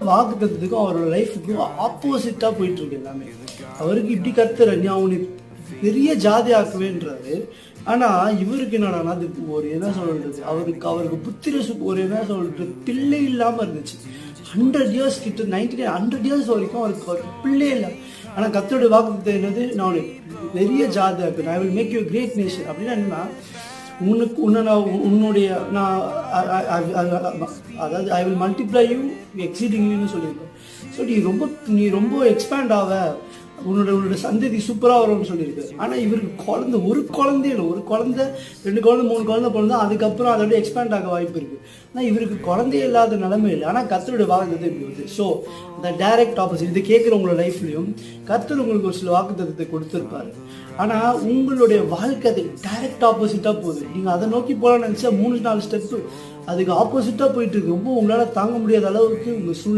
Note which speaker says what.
Speaker 1: வாக்குத்தத்துக்கும் அவரோட லைஃபுக்கும் ஆப்போசிட்டா போயிட்டு இருக்கு எல்லாமே. அவருக்கு இப்படி கத்துற நீ அவனை பெரிய ஜாதி ஆக்குவேன்றாரு. ஆனா இவருக்கு என்னன்னா அது ஒரு என்ன சொல்றது, அவருக்கு புத்திர ஒரு என்ன சொல்றது பிள்ளை இல்லாம இருந்துச்சு. 100 years கிட்ட 100 years வரைக்கும் அவருக்கு பிள்ளை இல்லை. ஆனா கர்த்தருடைய வாக்குத்தத்தம் என்னது, நான் பெரிய ஜாதி ஆக்குவேன், I will make you great nation. அப்படின்னா என்னன்னா உன்னுடைய நான் அதாவது ஐ வில் மல்டிப்ளை யூ எக்ஸீடிங்னு சொல்லியிருக்கேன். ஸோ நீ ரொம்ப எக்ஸ்பேண்ட் ஆக, உன்னோட சந்ததி சூப்பராக வரும்னு சொல்லியிருக்கு. ஆனால் இவருக்கு ஒரு குழந்தை இல்லை, ஒரு குழந்தை 2 குழந்தை 3 குழந்தை பிறந்தா அதுக்கப்புறம் அதோட எக்ஸ்பேண்ட் ஆக வாய்ப்பு இருக்குது. ஆனால் இவருக்கு குழந்தையே இல்லாத நிலைமை இல்லை. ஆனால் கர்த்தருடைய வாக்குத்தத்தம் இப்படி வருது. ஸோ இந்த டைரக்ட் ஆப்போசிட் இதை கேட்குற உங்களோட லைஃப்லையும் கர்த்தர் உங்களுக்கு ஒரு சில வாக்குத்தத்தத்தை கொடுத்துருப்பாரு. ஆனால் உங்களுடைய வாழ்க்கை அது டைரக்ட் ஆப்போசிட்டாக போகுது. நீங்கள் அதை நோக்கி போகலான்னு நினச்சா 3-4 ஸ்டெப்பு அதுக்கு ஆப்போசிட்டாக போயிட்டு இருக்கு. ரொம்ப உங்களால் தாங்க முடியாத அளவுக்கு உங்கள் சூழ்நிலை